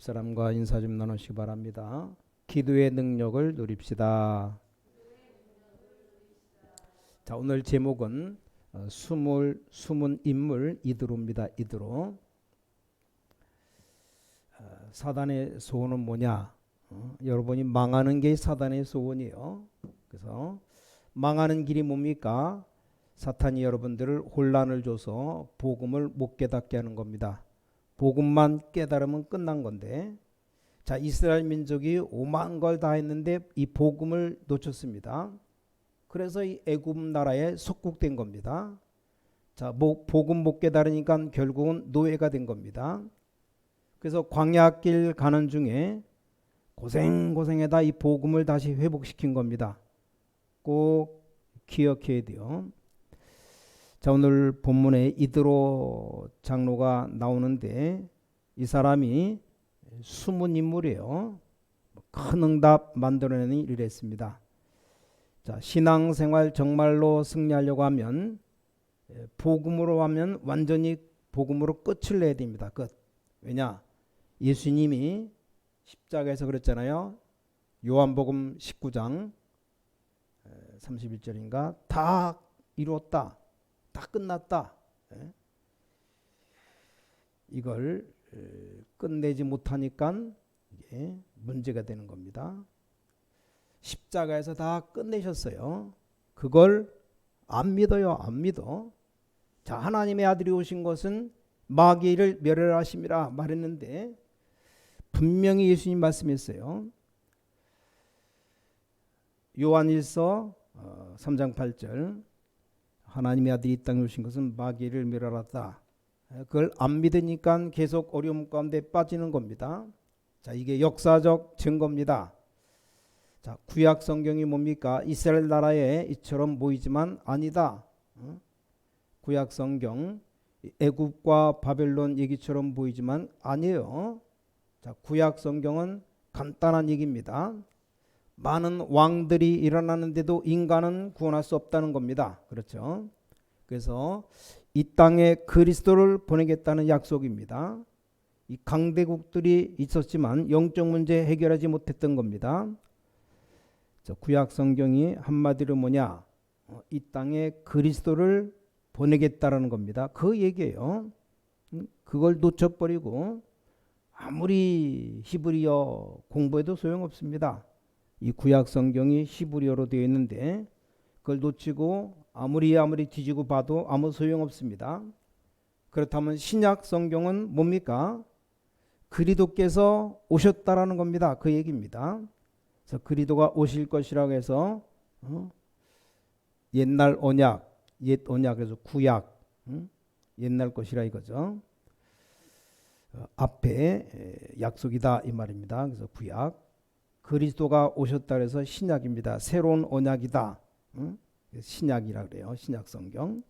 사람과 인사 좀 나누시기 바랍니다. 기도의 능력을 누립시다. 자, 오늘 제목은 숨은 인물 이드로입니다. 이드로. 사단의 소원은 뭐냐? 여러분이 망하는 게 사단의 소원이에요. 그래서 망하는 길이 뭡니까? 사탄이 여러분들을 혼란을 줘서 복음을 못 깨닫게 하는 겁니다. 복음만 깨달으면 끝난 건데, 자, 이스라엘 민족이 오만 걸 다 했는데 이 복음을 놓쳤습니다. 그래서 이 애굽 나라에 속국된 겁니다. 자, 복음 못 깨달으니까 결국은 노예가 된 겁니다. 그래서 광야길 가는 중에 고생해다 이 복음을 다시 회복시킨 겁니다. 꼭 기억해야 돼요. 자, 오늘 본문에 이드로 장로가 나오는데 이 사람이 숨은 인물이에요. 큰 응답 만들어내는 일을 했습니다. 자, 신앙생활 정말로 승리하려고 하면 복음으로 하면 완전히 복음으로 끝을 내야 됩니다. 끝. 왜냐? 예수님이 십자가에서 그랬잖아요. 요한복음 19장 31절인가? 다 이루었다. 다 끝났다. 이걸 끝내지 못하니까 이게 문제가 되는 겁니다. 십자가에서 다 끝내셨어요. 그걸 안 믿어요. 안 믿어. 자, 하나님의 아들이 오신 것은 마귀를 멸하심이라 말했는데 분명히 예수님 말씀했어요. 요한일서 3장 8절 하나님의 아들이 이 땅에 오신 것은 마귀를 멸하였다. 그걸 안 믿으니까 계속 어려움 가운데 빠지는 겁니다. 자, 이게 역사적 증거입니다. 자, 구약 성경이 뭡니까? 이스라엘 나라에 이처럼 보이지만 아니다. 구약 성경 애굽과 바벨론 얘기처럼 보이지만 아니에요. 자, 구약 성경은 간단한 얘기입니다. 많은 왕들이 일어나는데도 인간은 구원할 수 없다는 겁니다. 그렇죠? 그래서 이 땅에 그리스도를 보내겠다는 약속입니다. 이 강대국들이 있었지만 영적 문제 해결하지 못했던 겁니다. 구약 성경이 한마디로 뭐냐? 이 땅에 그리스도를 보내겠다라는 겁니다. 그 얘기예요. 그걸 놓쳐버리고 아무리 히브리어 공부해도 소용없습니다. 이 구약 성경이 히브리어로 되어 있는데 그걸 놓치고 아무리 뒤지고 봐도 아무 소용없습니다. 그렇다면 신약 성경은 뭡니까? 그리스도께서 오셨다라는 겁니다. 그 얘기입니다. 그래서 그리스도가 오실 것이라고 해서 옛날 언약, 옛 언약에서 구약, 옛날 것이라 이거죠. 앞에 약속이다 이 말입니다. 그래서 구약. 그리스도가 오셨다 그래서 신약입니다. 새로운 언약이다. 신약이라 그래요. 신약 성경.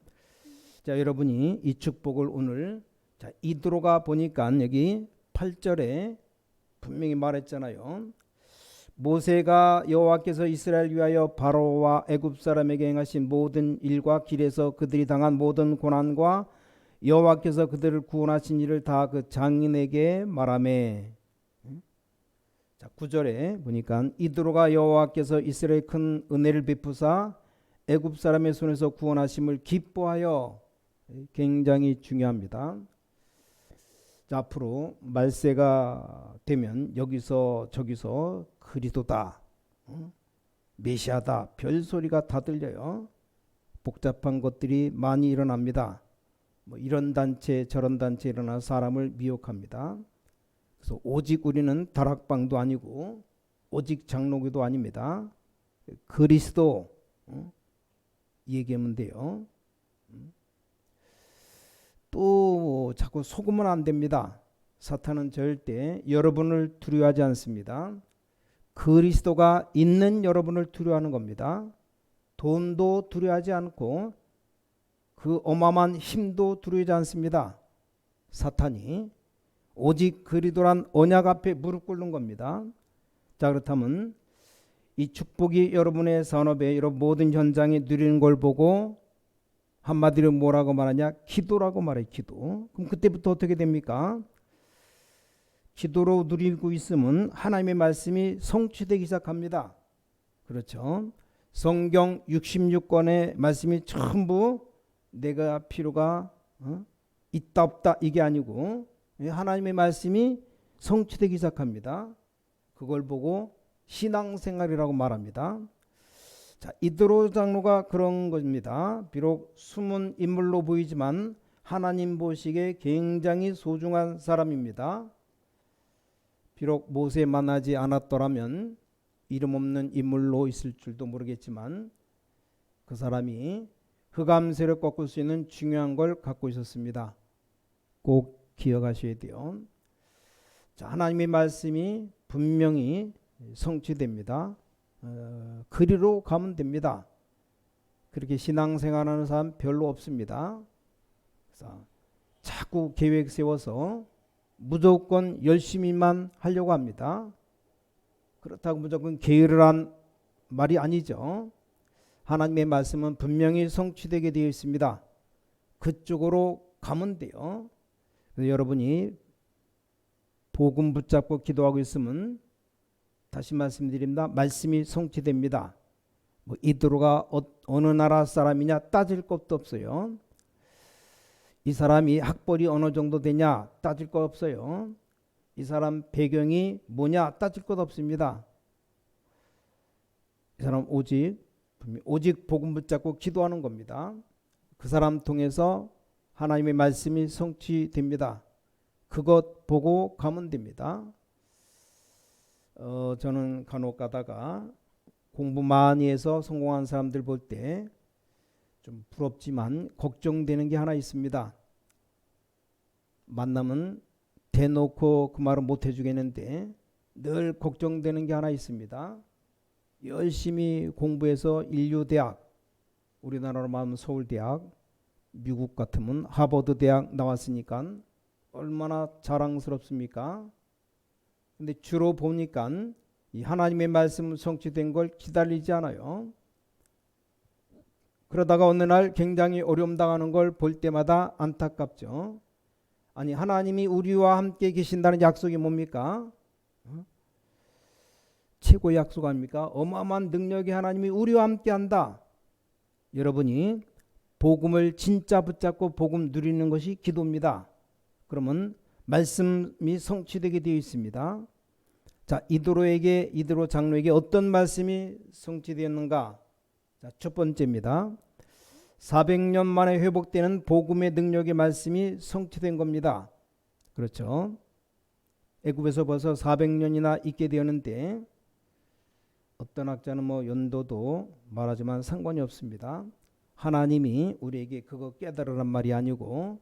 자, 여러분이 이 축복을 오늘 자, 이드로가 보니까 여기 8절에 분명히 말했잖아요. 모세가 여호와께서 이스라엘 위하여 바로와 애굽 사람에게 행하신 모든 일과 길에서 그들이 당한 모든 고난과 여호와께서 그들을 구원하신 일을 다 그 장인에게 말하매. 자, 9절에 보니까 이드로가 여호와께서 이스라엘 큰 은혜를 베푸사 애굽 사람의 손에서 구원하심을 기뻐하여. 굉장히 중요합니다. 자, 앞으로 말세가 되면 여기서 저기서 그리스도다, 메시아다 별소리가 다 들려요. 복잡한 것들이 많이 일어납니다. 뭐 이런 단체 저런 단체 일어나 사람을 미혹합니다. 그래서 오직 우리는 다락방도 아니고 오직 장로교도 아닙니다. 그리스도 얘기하면 돼요. 또 자꾸 속으면 안 됩니다. 사탄은 절대 여러분을 두려워하지 않습니다. 그리스도가 있는 여러분을 두려워하는 겁니다. 돈도 두려워하지 않고 그 어마어마한 힘도 두려워하지 않습니다. 사탄이 오직 그리스도란 언약 앞에 무릎 꿇는 겁니다. 자, 그렇다면 이 축복이 여러분의 산업에 이런 모든 현장에 누리는 걸 보고 한마디로 뭐라고 말하냐? 기도라고 말해. 기도. 그럼 그때부터 어떻게 됩니까? 기도로 누리고 있으면 하나님의 말씀이 성취되기 시작합니다. 그렇죠. 성경 66권의 말씀이 전부 내가 필요가 있다 없다 이게 아니고 하나님의 말씀이 성취되기 시작합니다. 그걸 보고 신앙생활이라고 말합니다. 자, 이드로 장로가 그런 겁니다. 비록 숨은 인물로 보이지만 하나님 보시기에 굉장히 소중한 사람입니다. 비록 모세 만나지 않았더라면 이름 없는 인물로 있을 줄도 모르겠지만 그 사람이 흑암세를 꺾을 수 있는 중요한 걸 갖고 있었습니다. 꼭 기억하셔야 돼요. 자, 하나님의 말씀이 분명히 성취됩니다. 그리로 가면 됩니다. 그렇게 신앙생활하는 사람 별로 없습니다. 그래서 자꾸 계획 세워서 무조건 열심히만 하려고 합니다. 그렇다고 무조건 게으르란 말이 아니죠. 하나님의 말씀은 분명히 성취되게 되어 있습니다. 그쪽으로 가면 돼요. 그래서 여러분이 복음 붙잡고 기도하고 있으면 다시 말씀드립니다. 말씀이 성취됩니다. 뭐 이드로가 어느 나라 사람이냐 따질 것도 없어요. 이 사람이 학벌이 어느 정도 되냐 따질 것 없어요. 이 사람 배경이 뭐냐 따질 것 없습니다. 이 사람 오직 복음 붙잡고 기도하는 겁니다. 그 사람 통해서 하나님의 말씀이 성취됩니다. 그것 보고 가면 됩니다. 저는 간혹 가다가 공부 많이 해서 성공한 사람들 볼 때 좀 부럽지만 걱정되는 게 하나 있습니다. 만나면 대놓고 그 말은 못 해주겠는데 늘 걱정되는 게 하나 있습니다. 열심히 공부해서 인류대학, 우리나라로 말하면 서울대학, 미국 같으면 하버드대학 나왔으니까 얼마나 자랑스럽습니까? 근데 주로 보니까 이 하나님의 말씀 성취된 걸 기다리지 않아요. 그러다가 어느 날 굉장히 어려움 당하는 걸 볼 때마다 안타깝죠. 아니 하나님이 우리와 함께 계신다는 약속이 뭡니까? 최고의 약속 아닙니까? 어마어마한 능력의 하나님이 우리와 함께 한다. 여러분이 복음을 진짜 붙잡고 복음 누리는 것이 기도입니다. 그러면 말씀이 성취되게 되어 있습니다. 자, 이드로 장로에게 어떤 말씀이 성취되었는가? 자, 첫 번째입니다. 400년 만에 회복되는 복음의 능력의 말씀이 성취된 겁니다. 그렇죠. 애굽에서 벌써 400년이나 있게 되었는데 어떤 학자는 뭐 연도도 말하지만 상관이 없습니다. 하나님이 우리에게 그거 깨달으란 말이 아니고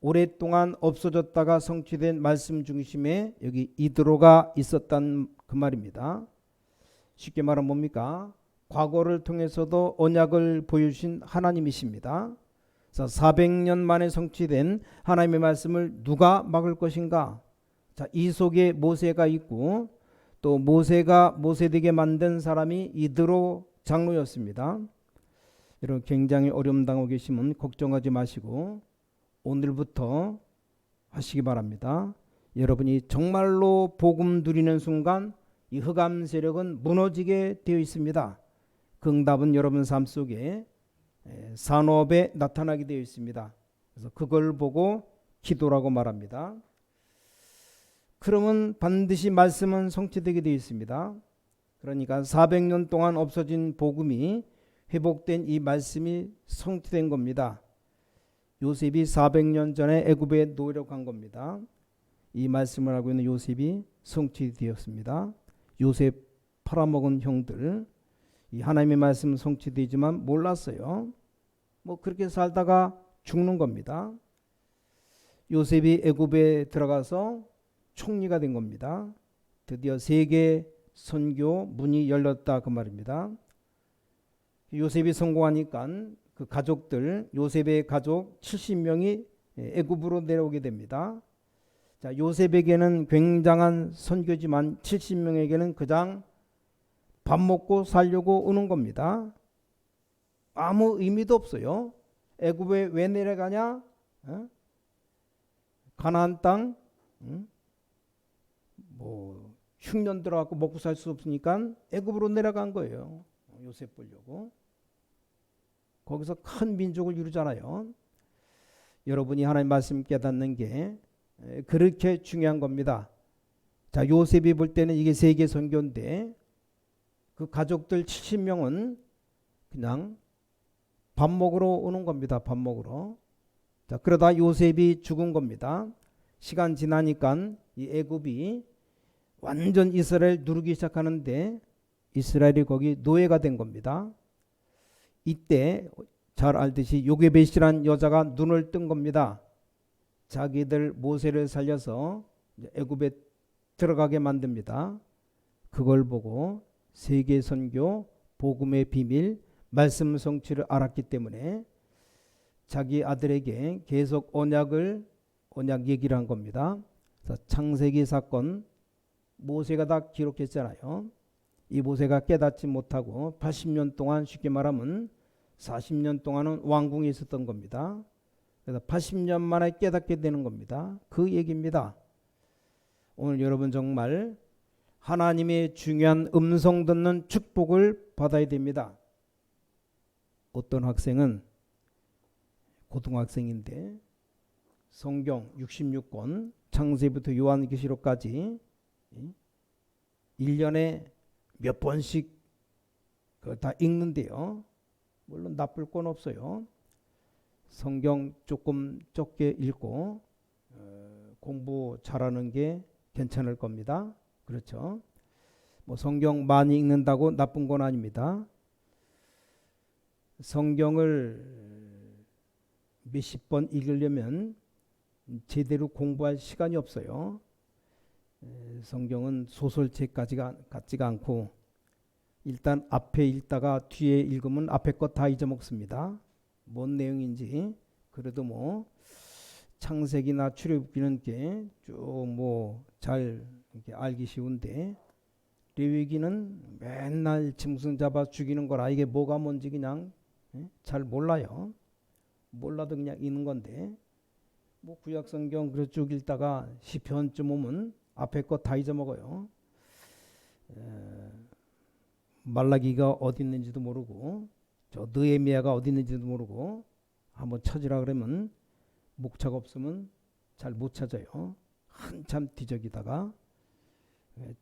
오랫동안 없어졌다가 성취된 말씀 중심에 여기 이드로가 있었단 그 말입니다. 쉽게 말하면 뭡니까? 과거를 통해서도 언약을 보여주신 하나님이십니다. 그래서 400년 만에 성취된 하나님의 말씀을 누가 막을 것인가? 자, 이 속에 모세가 있고 또 모세가 모세되게 만든 사람이 이드로 장로였습니다. 여러분 굉장히 어려움 당하고 계시면 걱정하지 마시고 오늘부터 하시기 바랍니다. 여러분이 정말로 복음 누리는 순간 이 흑암 세력은 무너지게 되어 있습니다. 그 응답은 여러분 삶 속에 산업에 나타나게 되어 있습니다. 그래서 그걸 보고 기도라고 말합니다. 그러면 반드시 말씀은 성취되게 되어 있습니다. 그러니까 400년 동안 없어진 복음이 회복된 이 말씀이 성취된 겁니다. 요셉이 400년 전에 애굽에 노력한 겁니다. 이 말씀을 하고 있는 요셉이 성취되었습니다. 요셉 팔아먹은 형들, 이 하나님의 말씀 성취되지만 몰랐어요. 뭐 그렇게 살다가 죽는 겁니다. 요셉이 애굽에 들어가서 총리가 된 겁니다. 드디어 세계 선교 문이 열렸다 그 말입니다. 요셉이 성공하니까 그 가족들, 요셉의 가족 70명이 애굽으로 내려오게 됩니다. 자, 요셉에게는 굉장한 선교지만 70명에게는 그냥 밥 먹고 살려고 오는 겁니다. 아무 의미도 없어요. 애굽에 왜 내려가냐? 가나안 땅 흉년 들어갖고 먹고 살 수 없으니까 애굽으로 내려간 거예요. 요셉 보려고. 거기서 큰 민족을 이루잖아요. 여러분이 하나님 말씀 깨닫는 게 그렇게 중요한 겁니다. 자, 요셉이 볼 때는 이게 세계 선교인데 그 가족들 70명은 그냥 밥 먹으러 오는 겁니다. 밥 먹으러. 자, 그러다 요셉이 죽은 겁니다. 시간 지나니까 이 애굽이 완전 이스라엘 누르기 시작하는데 이스라엘이 거기 노예가 된 겁니다. 이때 잘 알듯이 요게벳이라는 여자가 눈을 뜬 겁니다. 자기들 모세를 살려서 애굽에 들어가게 만듭니다. 그걸 보고 세계 선교, 복음의 비밀, 말씀 성취를 알았기 때문에 자기 아들에게 계속 언약 얘기를 한 겁니다. 그래서 창세기 사건 모세가 다 기록했잖아요. 이 모세가 깨닫지 못하고 80년 동안 쉽게 말하면 40년 동안은 왕궁에 있었던 겁니다. 그래서 80년 만에 깨닫게 되는 겁니다. 그 얘기입니다. 오늘 여러분 정말 하나님의 중요한 음성 듣는 축복을 받아야 됩니다. 어떤 학생은 고등학생인데 성경 66권 창세기부터 요한계시록까지 1년에 몇 번씩 다 읽는데요. 물론 나쁠 건 없어요. 성경 조금 적게 읽고 공부 잘하는 게 괜찮을 겁니다. 그렇죠? 뭐 성경 많이 읽는다고 나쁜 건 아닙니다. 성경을 몇십 번 읽으려면 제대로 공부할 시간이 없어요. 성경은 소설책 같지가 않고 일단 앞에 읽다가 뒤에 읽으면 앞에 것 다 잊어먹습니다. 뭔 내용인지. 그래도 뭐 창세기나 출애굽기는 쭉 뭐 잘 알기 쉬운데 레위기는 맨날 짐승 잡아 죽이는 거라 이게 뭐가 뭔지 그냥 잘 몰라요. 몰라도 그냥 읽는 건데 뭐 구약성경 그래 쭉 읽다가 시편쯤 오면 앞에 거 다 잊어먹어요. 말라기가 어디 있는지도 모르고 저 느헤미야가 어디 있는지도 모르고 한번 찾으라 그러면 목차가 없으면 잘 못 찾아요. 한참 뒤적이다가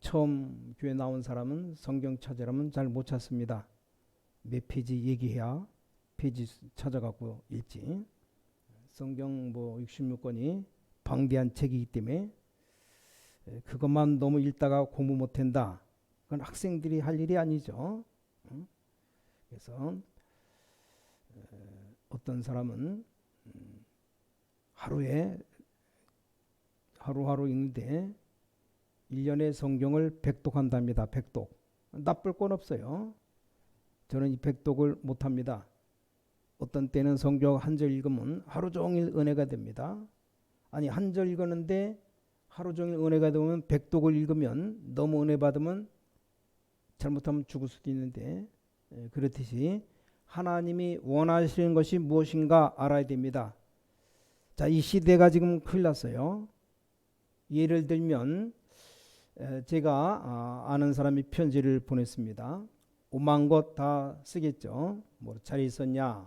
처음 교회 나온 사람은 성경 찾으라면 잘 못 찾습니다. 몇 페이지 얘기해야 페이지 찾아갖고 읽지. 성경 뭐 66권이 방대한 책이기 때문에 그것만 너무 읽다가 공부 못한다. 그건 학생들이 할 일이 아니죠. 그래서 어떤 사람은 하루하루 읽는데 1년에 성경을 100독한답니다. 100독. 나쁠 건 없어요. 저는 이 100독을 못합니다. 어떤 때는 성경 한 절 읽으면 하루 종일 은혜가 됩니다. 아니 한 절 읽었는데 하루 종일 은혜가 되면 100독을 읽으면 너무 은혜 받으면 잘못하면 죽을 수도 있는데 그렇듯이 하나님이 원하시는 것이 무엇인가 알아야 됩니다. 자, 이 시대가 지금 큰일 났어요. 예를 들면 제가 아는 사람이 편지를 보냈습니다. 오만 것 다 쓰겠죠. 뭐 잘 있었냐?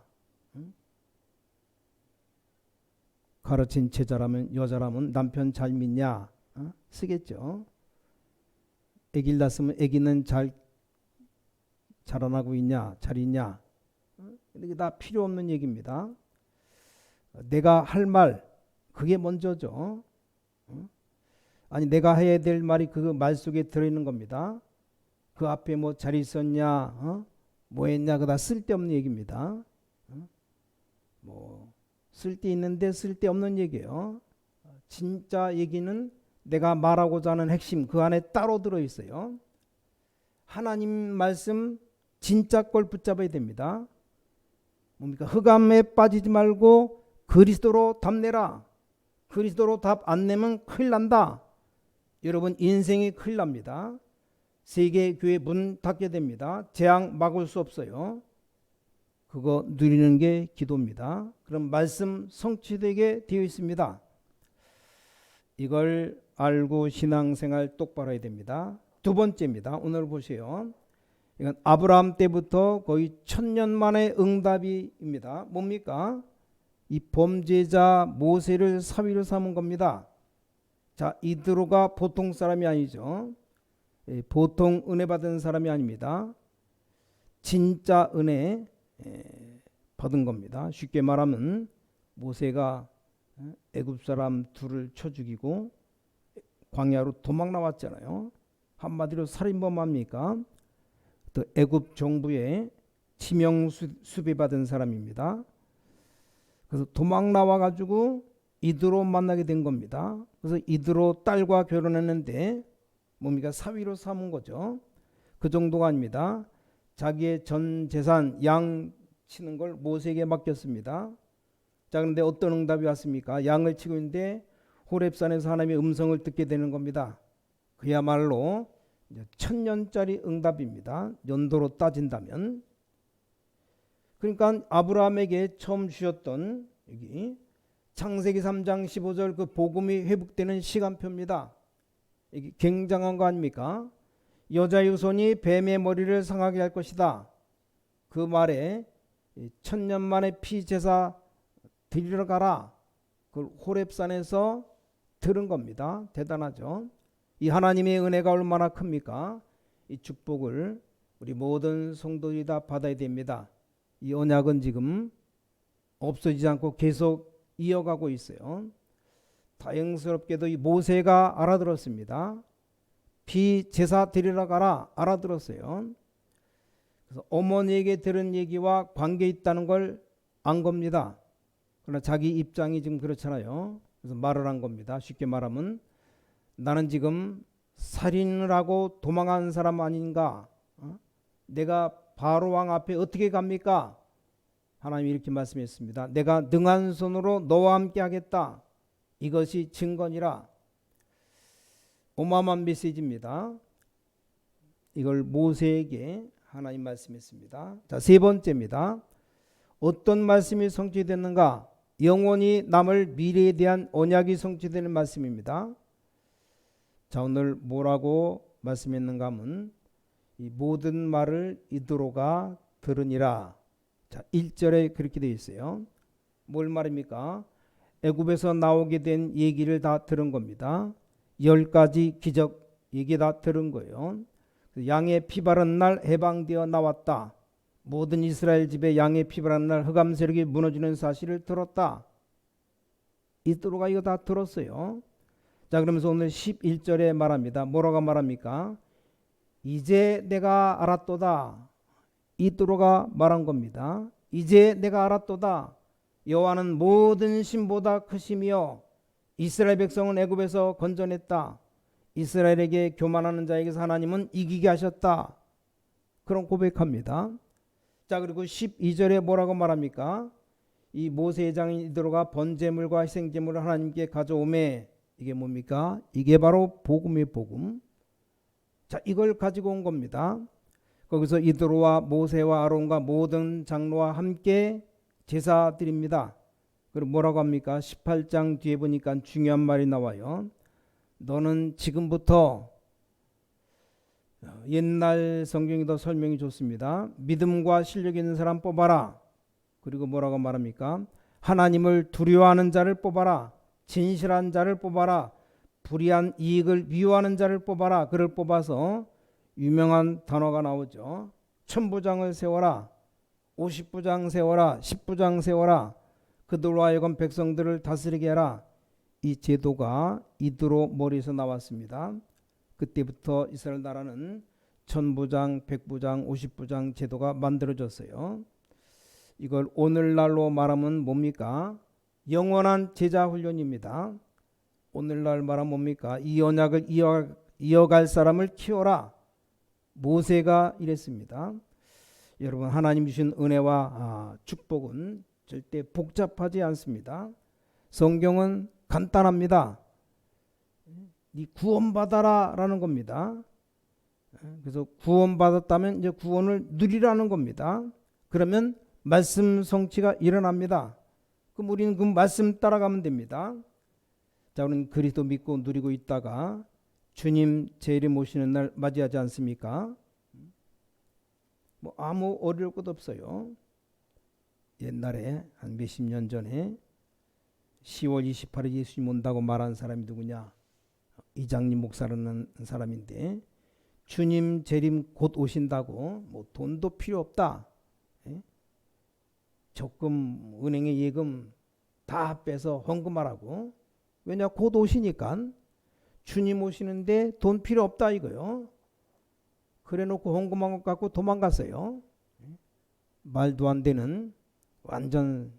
가르친 제자라면 여자라면 남편 잘 믿냐? 쓰겠죠. 애기를 낳았으면 애기는 잘 자라나고 있냐? 잘 있냐? 이게 다 필요 없는 얘기입니다. 내가 할 말 그게 먼저죠. 아니 내가 해야 될 말이 그 말 속에 들어있는 겁니다. 그 앞에 뭐 잘 있었냐, 뭐 했냐, 그다 쓸데없는 얘기입니다. 뭐 쓸데있는데 쓸데없는 얘기예요. 진짜 얘기는 내가 말하고자 하는 핵심 그 안에 따로 들어있어요. 하나님 말씀 진짜 걸 붙잡아야 됩니다. 뭡니까? 흑암에 빠지지 말고 그리스도로 답내라. 그리스도로 답 안 내면 큰일 난다. 여러분 인생이 큰일 납니다. 세계 교회 문 닫게 됩니다. 재앙 막을 수 없어요. 그거 누리는 게 기도입니다. 그럼 말씀 성취되게 되어 있습니다. 이걸 알고 신앙생활 똑바로 해야 됩니다. 두 번째입니다. 오늘 보세요. 이건 아브라함 때부터 거의 1000년 만의 응답입니다. 뭡니까? 이 범죄자 모세를 사위로 삼은 겁니다. 자, 이드로가 보통 사람이 아니죠. 보통 은혜 받은 사람이 아닙니다. 진짜 은혜 받은 겁니다. 쉽게 말하면 모세가 애굽 사람 둘을 쳐 죽이고 광야로 도망 나왔잖아요. 한마디로 살인범합니까? 또 애굽 정부에 지명 수배받은 사람입니다. 그래서 도망 나와가지고 이드로 만나게 된 겁니다. 그래서 이드로 딸과 결혼했는데 뭡니까? 사위로 삼은 거죠. 그 정도가 아닙니다. 자기의 전 재산 양 치는 걸 모세에게 맡겼습니다. 자, 그런데 어떤 응답이 왔습니까? 양을 치고 있는데 호렙산에서 하나님의 음성을 듣게 되는 겁니다. 그야말로 1000년짜리 응답입니다. 연도로 따진다면. 그러니까 아브라함에게 처음 주셨던 여기 창세기 3장 15절 그 복음이 회복되는 시간표입니다. 이게 굉장한 거 아닙니까? 여자 유손이 뱀의 머리를 상하게 할 것이다. 그 말에 1000년 만에 피제사 드리러 가라. 그걸 호렙산에서 들은 겁니다. 대단하죠. 이 하나님의 은혜가 얼마나 큽니까? 이 축복을 우리 모든 성도들이 다 받아야 됩니다. 이 언약은 지금 없어지지 않고 계속 이어가고 있어요. 다행스럽게도 이 모세가 알아들었습니다. 피제사 드리러 가라 알아들었어요. 그래서 어머니에게 들은 얘기와 관계 있다는 걸 안 겁니다. 그러나 자기 입장이 지금 그렇잖아요. 그래서 말을 한 겁니다. 쉽게 말하면 나는 지금 살인을 하고 도망한 사람 아닌가? 내가 바로 왕 앞에 어떻게 갑니까? 하나님이 이렇게 말씀했습니다. 내가 능한 손으로 너와 함께 하겠다. 이것이 증거니라. 어마어마한 메시지입니다. 이걸 모세에게 하나님 말씀했습니다. 자, 세 번째입니다. 어떤 말씀이 성취됐는가? 영원히 남을 미래에 대한 언약이 성취되는 말씀입니다. 자, 오늘 뭐라고 말씀했는가 하면 이 모든 말을 이드로가 들으니라. 자, 1절에 그렇게 되어 있어요. 뭘 말입니까? 애굽에서 나오게 된 얘기를 다 들은 겁니다. 10가지 기적 얘기 다 들은 거예요. 양의 피 바른 날 해방되어 나왔다. 모든 이스라엘 집에 양의 피 바른 날 흑암 세력이 무너지는 사실을 들었다. 이드로가 이거 다 들었어요. 자, 그러면서 오늘 11절에 말합니다. 뭐라고 말합니까? 이제 내가 알았도다. 이드로가 말한 겁니다. 이제 내가 알았도다. 여호와는 모든 신보다 크시며 이스라엘 백성은 애굽에서 건져냈다. 이스라엘에게 교만하는 자에게서 하나님은 이기게 하셨다. 그런 고백합니다. 자, 그리고 12절에 뭐라고 말합니까? 이 모세의 장인 이드로가 번제물과 희생제물을 하나님께 가져오매 이게 뭡니까? 이게 바로 복음의 복음. 자, 이걸 가지고 온 겁니다. 거기서 이드로와 모세와 아론과 모든 장로와 함께 제사 드립니다. 그리고 뭐라고 합니까? 18장 뒤에 보니까 중요한 말이 나와요. 너는 지금부터 옛날 성경에도 설명이 좋습니다. 믿음과 실력 있는 사람 뽑아라. 그리고 뭐라고 말합니까? 하나님을 두려워하는 자를 뽑아라. 진실한 자를 뽑아라. 불의한 이익을 미워하는 자를 뽑아라. 그를 뽑아서 유명한 단어가 나오죠. 1000부장을 세워라. 50부장 세워라. 10부장 세워라. 그들로 하여금 백성들을 다스리게 해라. 이 제도가 이드로 머리에서 나왔습니다. 그때부터 이스라엘 나라는 1000부장, 100부장, 50부장 제도가 만들어졌어요. 이걸 오늘날로 말하면 뭡니까? 영원한 제자 훈련입니다. 오늘날 말하면 뭡니까? 이 언약을 이어갈 사람을 키워라. 모세가 이랬습니다. 여러분, 하나님 주신 은혜와 축복은 절대 복잡하지 않습니다. 성경은 간단합니다. 네 구원받아라 라는 겁니다. 그래서 구원받았다면 이제 구원을 누리라는 겁니다. 그러면 말씀 성취가 일어납니다. 그럼 우리는 그 말씀 따라가면 됩니다. 자, 우리는 그리스도 믿고 누리고 있다가 주님 재림 오시는 날 맞이하지 않습니까? 뭐 아무 어려울 것 없어요. 옛날에 한 몇십 년 전에 10월 28일 예수님 온다고 말한 사람이 누구냐? 이장님 목사라는 사람인데, 주님 재림 곧 오신다고 뭐 돈도 필요 없다. 예? 적금, 은행의 예금 다 빼서 헌금하라고. 왜냐? 곧 오시니까. 주님 오시는데 돈 필요 없다 이거요. 그래 놓고 헌금한 것 갖고 도망갔어요. 말도 안 되는 완전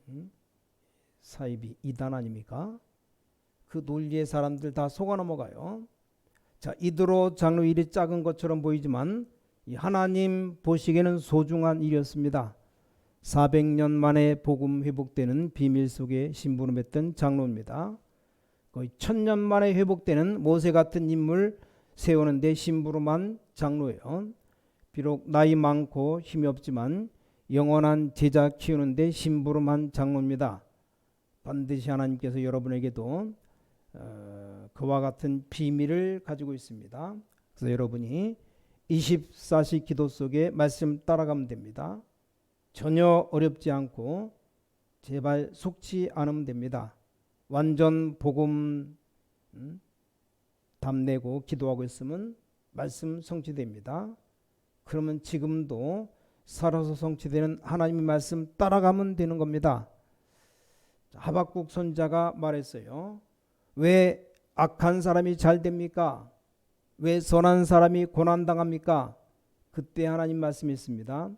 사이비 이단 아닙니까? 그 논리의 사람들 다 속아 넘어가요. 자, 이드로 장로 일이 작은 것처럼 보이지만 이 하나님 보시기에는 소중한 일이었습니다. 400년 만에 복음 회복되는 비밀 속에 심부름했던 장로입니다. 거의 1000년 만에 회복되는 모세 같은 인물 세우는데 심부름한 장로예요. 비록 나이 많고 힘이 없지만 영원한 제자 키우는데 심부름한 장로입니다. 반드시 하나님께서 여러분에게도 그와 같은 비밀을 가지고 있습니다. 그래서 여러분이 24시 기도 속에 말씀 따라가면 됩니다. 전혀 어렵지 않고 제발 속지 않으면 됩니다. 완전 복음 답내고 기도하고 있으면 말씀 성취됩니다. 그러면 지금도 살아서 성취되는 하나님의 말씀 따라가면 되는 겁니다. 하박국 선지자가 말했어요. 왜 악한 사람이 잘 됩니까? 왜 선한 사람이 고난당합니까? 그때 하나님 말씀했습니다.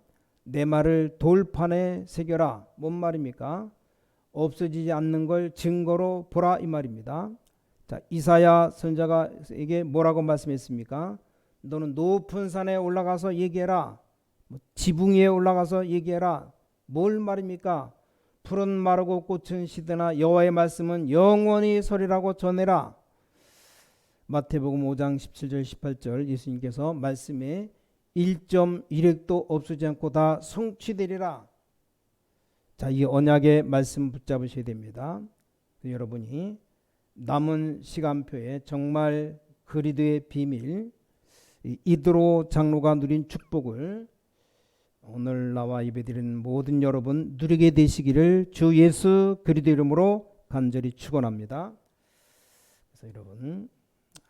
내 말을 돌판에 새겨라. 뭔 말입니까? 없어지지 않는 걸 증거로 보라 이 말입니다. 자, 이사야 선지자에게 뭐라고 말씀했습니까? 너는 높은 산에 올라가서 얘기해라. 지붕 위에 올라가서 얘기해라. 뭘 말입니까? 푸른 마르고 꽃은 시드나 여호와의 말씀은 영원히 서리라고 전해라. 마태복음 5장 17절 18절 예수님께서 말씀에 1.1획도 없어지지 않고 다 성취되리라. 자, 이 언약의 말씀 붙잡으셔야 됩니다. 여러분이 남은 시간표에 정말 그리스도의 비밀 이드로 장로가 누린 축복을 오늘 나와 예배드리는 모든 여러분 누리게 되시기를 주 예수 그리스도 이름으로 간절히 축원합니다. 그래서 여러분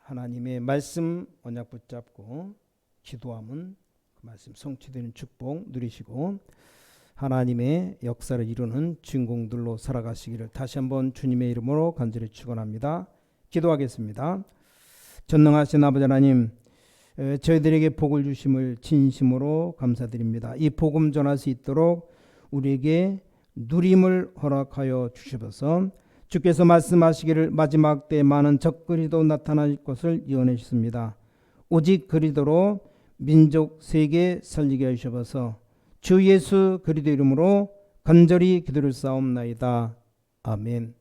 하나님의 말씀 언약 붙잡고 기도하면 그 말씀 성취되는 축복 누리시고 하나님의 역사를 이루는 주인공들로 살아가시기를 다시 한번 주님의 이름으로 간절히 축원합니다. 기도하겠습니다. 전능하신 아버지 하나님, 저희들에게 복을 주심을 진심으로 감사드립니다. 이 복음 전할 수 있도록 우리에게 누림을 허락하여 주시옵소서. 주께서 말씀하시기를 마지막 때 많은 적그리스도 나타날 것을 예언해 주셨습니다. 오직 그리스도로 민족 세계 살리게 하시옵소서. 주 예수 그리스도 이름으로 간절히 기도를 쌓옵나이다. 아멘.